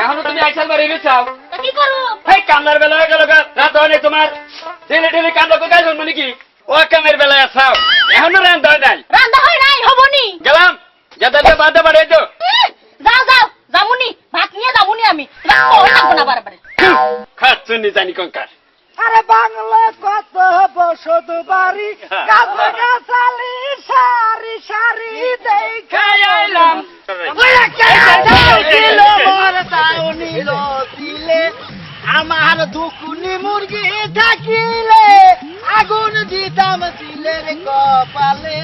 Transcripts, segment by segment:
এখনো তুমি আইসাল বাড়ি গেছাও তা কি করব এই কামলার বেলা হয়ে গেল রাত হয় তোমার ছেলে টেলে কামলা কোথায় জন্ম নাকি ও কামের বেলায় আসাও এখনো রান্না হয় নাই রান্না হয় নাই হবনি গেলাম যাতে বাদে বাড়ে তো যাও যাও যামুনি ভাত নিয়ে যামুনি আমি লাগবো না বারবার খাচ্ছুনি জানি কঙ্কার আরে বাংলা কত বসত বাড়ি গাছা গাছালি সারি সারি দেখাই আইলাম আমার দুকুনি মুরগি থাকিলে আগুন দিতাম দিলের কপালে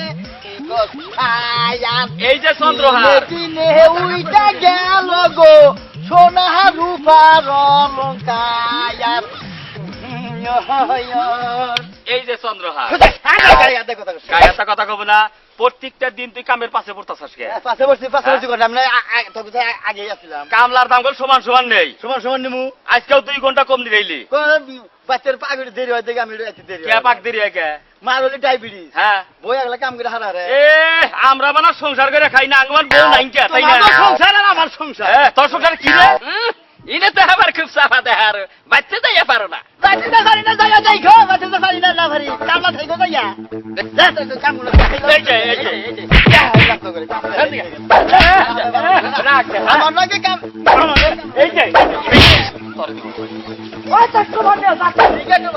এই যে চন্দ্রহার দিনে উইটা গেল গো সোনা রূপার অলঙ্কার এই যে চন্দ্রহার গায়ে কথা কব না প্রত্যেকটা দিন তুই কামের পাশে পড়তাছস কে পাশে বসছি করে আমরা আগে আসছিলাম কামলার দাম গুলো সমান সমান নেই সমান সমান নিমু আজকেও 2 ঘন্টা কম দিলি বাচ্চার পাগড়ি দেরি হয় দেখে আমি একটু দেরি কে পাক দেরি কে মার হলে ডায়াবেটিস হ্যাঁ বই আগলা কাম করে হারা রে এ আমরা বানা সংসার করে খাই না আমার বউ নাই কে তাই না তোমার সংসার আর আমার সংসার তোর সংসার কি রে ইনে তো আবার খুব সাফা দেহার বাচ্চা যাইয়া পারো না বাচ্চাটা সারি না যাইয়া যাইখো বাচ্চাটা সারি না লাভারি কামলা থাইকো যাইয়া যা তো কাম গুলো এই যে আমার লাগে কাম এই যে ওই তো তোমার দেও বাচ্চা ঠিক আছে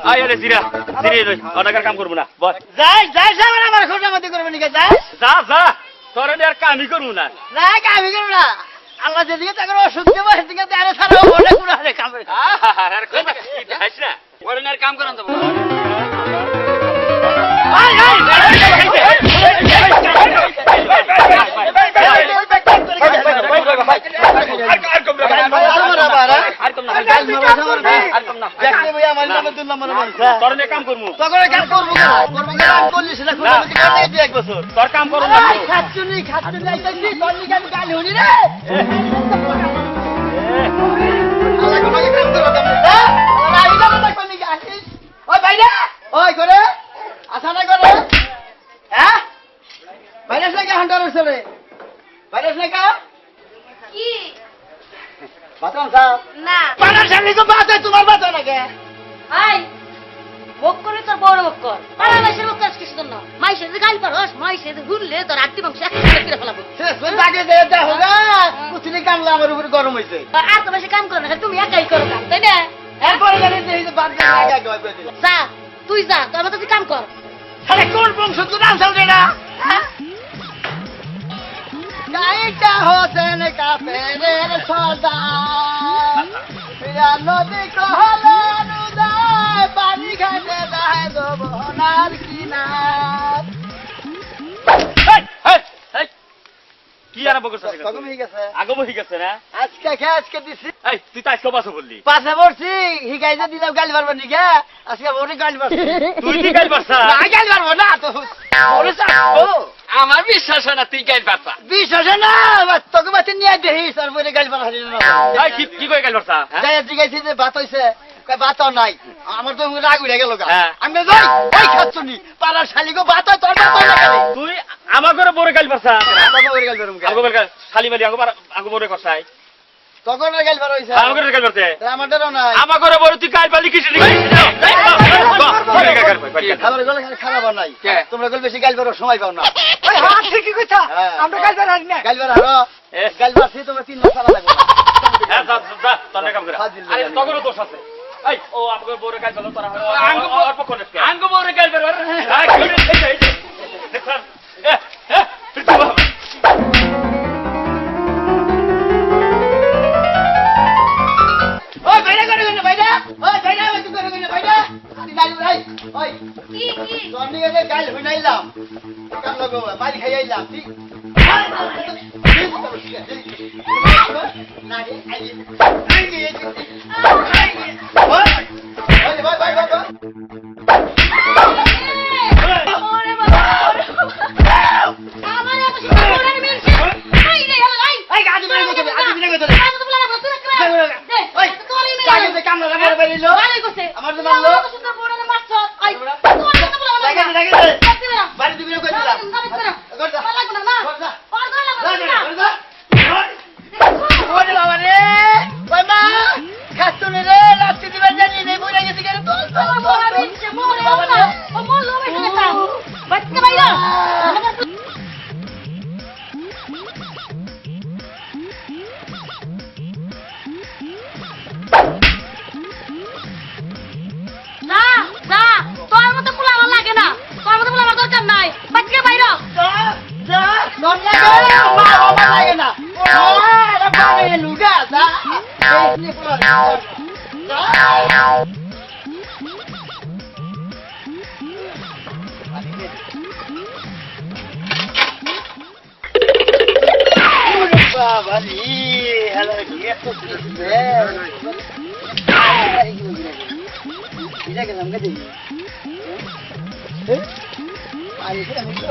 আয় রে জিরা জিরে অনাকার কাম করব না বল যাই যাই সামনে আমার খোঁজামতি করবে নিকে যা যা তোর আর কামই করব না না কামি করব না আল্লাহ যেদিকে তাকে ওষুধ দেবো সেদিকে তারে সারা অনেক গুণা রে কাম করে আর কথা কি দেখাইছ না ওরে আর কাম করান দেব তোর কাম করুন আশা না করে হ্যাঁ ভাইরাস নাকি হান্টার চলে ভাইরাস নাকি কি বাতান সাহেব না পাড়ার সামনে তো বাত হয় তোমার বাত হয় নাকি আই বক করে তোর বড় বক কর পাড়া মাইশের বক করিস কিছু না মাইশের যে গাল পারস মাইশের ঘুরলে তোর আটটি মাংস একসাথে করে ফেলাবো তাকে দেয় দেখো গা কুচিনি কামলা আমার উপরে গরম হয়েছে আর তো বেশি কাম করো না তুমি একাই করো কাম তাই না এরপরে জানি যে বাদ দিয়ে আগে আগে করে দিলাম যা তুই যা তোর মতো তুই কাম কর আরে কোন বংশ তুই নাম চলবে না গাইটা হোসেন কাফেরের সর্দার প্রিয়া নদী কহলে অনুদায় পানি খাইতে যায় যৌবনার কিনার কি আরম্ভ করছিস কখন হয়ে গেছে আগম হয়ে গেছে না আজকে খেয়ে আজকে দিছি এই তুই তো আজকে বাসা বললি পাশে পড়ছি হিকাইতে দিলাম গালি পারবো নি গে আজকে ওরে গালি পারছি তুই কি গাইল পারছা না গালি পারবো না তো ওরে চাপো আমার বিশ্বাস হয় না তুই গাইল পারছা বিশ্বাস না তোকে বাতে নিয়ে দেখিস আর ওরে গালি পারছি না এই কি কই গাইল পারছা যাই জিগাইছি যে ভাত হইছে কই ভাত নাই আমার তো রাগ উড়ে গেল গা হ্যাঁ। আমি যাই ওই খাচ্ছনি পাড়ার শালিগো ভাত হয় তোর ভাত হয় না কেন তুই আমার ঘরে বড় গাইল পারছা তোকে ওরে গালি পারবো আগো বলকা শালি মালি আগো বড় করছাই তোকে ওরে গালি পারো হইছে আমার ঘরে গাইল পারতে আমাদেরও নাই আমার ঘরে বড় তুই গাইল পালি কিসে খাবার গলে খারাপ নাই কে? তোমরা গল বেশি গালি পারো সময় পাও না ওই হাত ঠিকই কইতা হ্যাঁ। আমরা গাল বের হারি না গালি পারো হারো এ। গালি পারছি তোমরা 3 মাস চালা লাগবে হ্যাঁ যা তোর কাম করে আরে তখনও দোষ আছে এই ও আমাকে বড় গাইল পালো তোরা অল্প করে আঙ্গো বড় গাইল পালো এই দেখছ ওই বাইরে করে গেল বাইরে ওই বাইরে ওই করে গেল বাইরে তুই গালি ভাই ওই কি কি তোর নিয়ে গালি হইনাইলাম কাম লাগো মারি খাইলাম ঠিক না রে আই ওই ভাই ভাই ভাই ওরে বাবা আমার এত সুন্দর ওরে মেরছে আই রে আই এই গাড়ি বের করতে আগে বিনা করতে আমি তো বলা বলতে না ওই কাকে তে কাম লাগা বড় বেরিলো ভালোই করছে আমার তো মারলো এত সুন্দর বড় মারছ আই তোমার কথা বলা লাগে লাগে বাড়ি দিবি কই দিলাম করদা লাগবে না না করদা আর লাগবে না করদা ওরে বাবা রে বাবা রে হ্যালো এত এটা গেলাম গেছি আরে আমি তো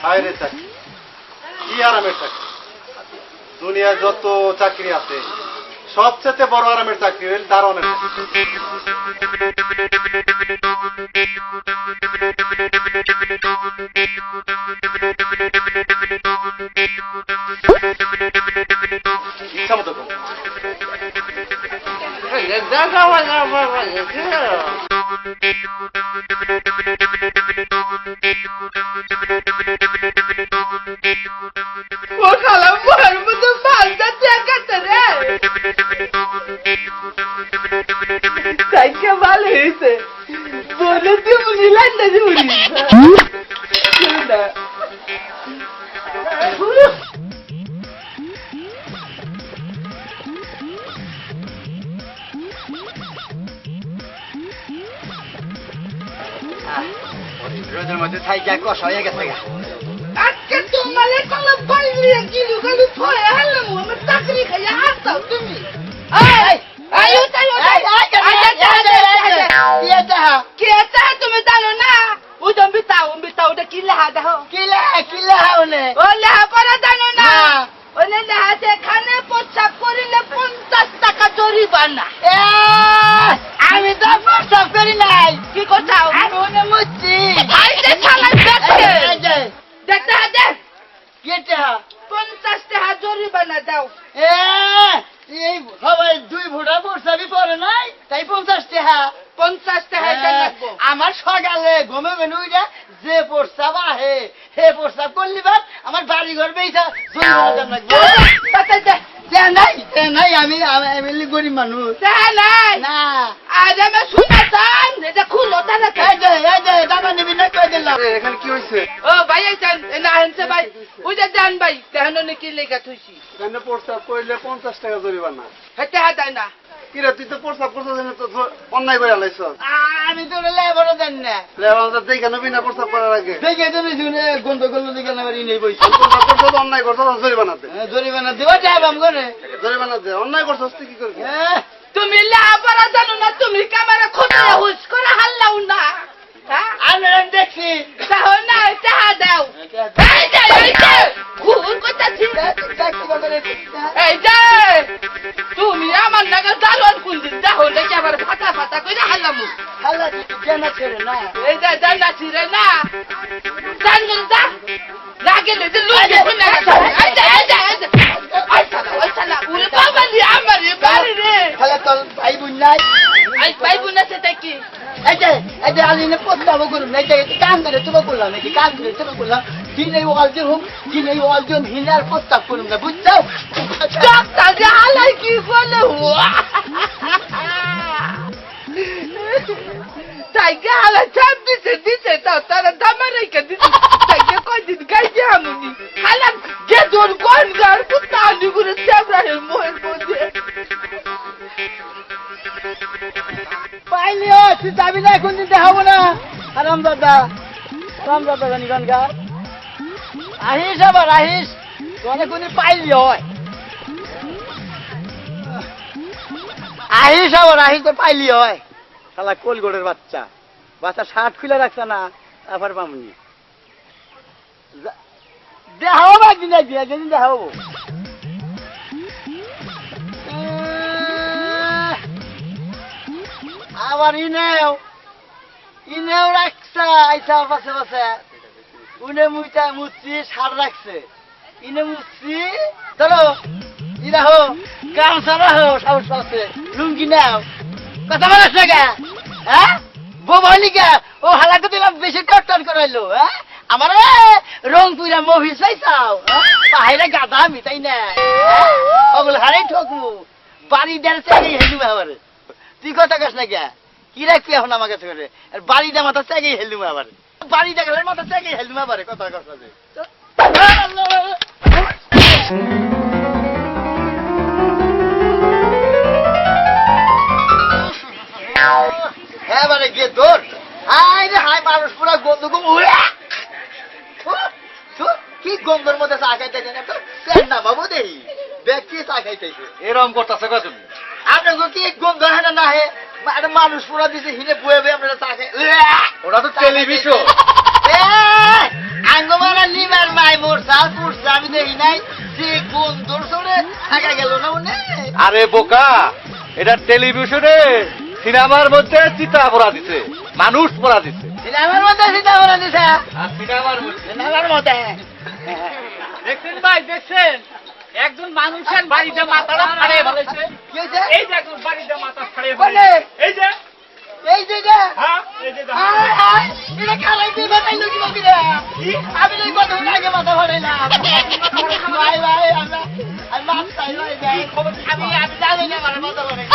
আরে চাকরি কি আরামের চাকরি দুনিয়ায় যত চাকরি আছে সবচেয়ে বড় আরামের চাকরি হল দারোয়ানের ইচ্ছা মতো করো। ও খালা মোর মতো পাঁচটা টাকা রে টাকা ভালো হয়েছে বলে তুমি নিলাম না জুড়ি রোদের মধ্যে থাই যা কষ হয়ে গেছে আজকে তোমার কালো বাইরে গিলু গেলু থয়ে হলাম আমার চাকরি খাইয়া আসতাও তুমি তুমি জানো না উদম বিতাও কি লেহা দেখো কি লেহা ও লেহা পড়া জানো না ওনে লেহা যেখানে প্রস্রাব করিলে 50 টাকা জরিমানা আমি তো প্রস্রাব করি নাই কি কোথাও আমি ওনে মুচ্ছি দেখতে হাতে কেটা 50 টাকা জরিমানা দাও এই সবাই 2 ফুটা প্রস্রাবই পড়ে নাই তাই 50 টাকা লাগবো আমার সকালে ঘুমে বেনুইরা যে প্রস্রাব আহে হে প্রস্রাব করলি বাদ আমার বাড়ি ঘর বেইছা জরিমানা লাগবে নাই আমি গরিব মানুষ না আজ আমি শুনেছেন এটা খুলো তাহলে দাদা নিবি না কই দিলাম এখানে কি হয়েছে ও ভাই না আনছে ভাই ওই যে জান ভাই কেন কি লেখা থুইছি এখানে প্রস্তাব করলে 50 টাকা জরিমানা হেতে হাতাই না কিরে তুই তো প্রস্তাব করছিস না তো অন্যায় করে আলাইছ আমি তো লেবর দেন না লেবানটা দেখে নবি না প্রস্তাব করার আগে দেখে তুমি শুনে গন্ডগোল দিকে না বাড়ি নেই বইছি প্রস্তাব করছিস অন্যায় করছিস জরিমানা দে জরিমানা দেওয়া যাবাম করে জরিমানা দে অন্যায় করছিস তুই কি করবি তুমি লেবর জানো না তুমি ক্যামেরা খুলে হুস করে হাল্লাও না আমি দেখছি তাহলে না টাকা দাও এই যে খুন করতেছি এই যে তুমি আমার নাগাল দারোয়ান কোন দিন তাহলে কি আবার ফাটা ফাটা করে হাল্লামু হাল্লা জানা ছেড়ে না এই যে জানা ছেড়ে না জানুন দা লাগেলে যে লুকে কোন এই যে উরে বাবা দি আমার বাড়ি রে হলে তোর ভাই বোন নাই আই ভাই বোন আছে তাই কি এই যে আলিনে প্রস্তাব করুন এই যে কাম করে তুমি করলাম নাকি কাম করে তুমি করলাম দিনে ওয়ালজন হোক দিনে ওয়ালজন হিনার প্রস্তাব করুন না বুঝছো ডাক্তার যে আলাই কি বলে তাই গালা চাপ দিছে তাও তারা দামা রেখে দিছে তাই কয়দিন গাইছে আমি খালাম যে দোর কোন গার কুত্তা আনি করে চাবরাহে মোহের মধ্যে পাইলিও তুই যাবি না কোন দিন দেখাবো না রামদাদা জানি গানগা আহিস আবার আহিস তোনে কোনদিন পাইলি হয় আহিস আবার আহিস তো পাইলি হয় শালা কোলগোড়ের বাচ্চা শার্ট খুলে রাখছে না আবার পামনি দেখাবো না একদিন যেদিন দেখাবো আবার ইনেও রাখছে আইসা পাশে উনে মুচ্ছি সার রাখছে ইনে মুচ্ছি ধরো ই রাখো গামছা রাখো সাহস আছে লুঙ্গি নাও কথা বলাস না গা হ্যাঁ বোবানি গা ও হালাকে তুমি বেশি টট্টন করাইলো হ্যাঁ আমার রংপুরা মুভি চাইছাও পাহাড়ে গাদা আমি তাই না ওগুলো হারাই ঠকমু বাড়ি দেড় চাই হেলুম আবার তুই কথা কাস না কে কি রাখবি এখন আমার কাছে করে আর বাড়িটা মাথা চাই হেলুম আবার বাড়ি দেখালে মাথা চাই হেলুম আবার কথা কাস না হ্যাঁ মানে গিয়ে তোর হাই রে হাই মানুষ পুরা গন্ধ কি গন্ধর মধ্যে চা খাইতেছে না তোর না বাবু দেই ব্যক্তি চা খাইতেছে এরকম করতেছে কত তুমি আপনাকে কি গন্ধ হয় না হে একটা মানুষ পুরা দিছে হিনে বয়ে বয়ে আপনারা চা খাই ওটা তো টেলিভিশন আঙ্গমারা লিমার মাই মোর সাল পুরসা আমি দেখি নাই যে গন্ধর সরে থাকা গেল না মনে আরে বোকা এটা টেলিভিশনে সিনেমার মধ্যে চিতা পড়া দিছে মানুষ পড়া দিছে সিনেমার মধ্যে সীতা বলা দিছে আর সিনেমার মধ্যে সিনেমার মধ্যে দেখছেন ভাই দেখছেন একজন মানুষের বাড়িতে মাথাটা ফাড়িয়ে ফেলেছে কি হয়েছে এই যে একজন বাড়িতে মাথা ফাড়িয়ে কোনে? ফেলেছে এই যে এই যে যে হ্যাঁ এই যে দেখো। আয় আয় এটা কালাই দিয়ে বানাইলো কি বলবি রে আমি এই কথা আগে মাথা ফাটাইলাম ভাই ভাই আমি মাছ চাই ভাই আমি জানি না আমার মাথা ফাটাই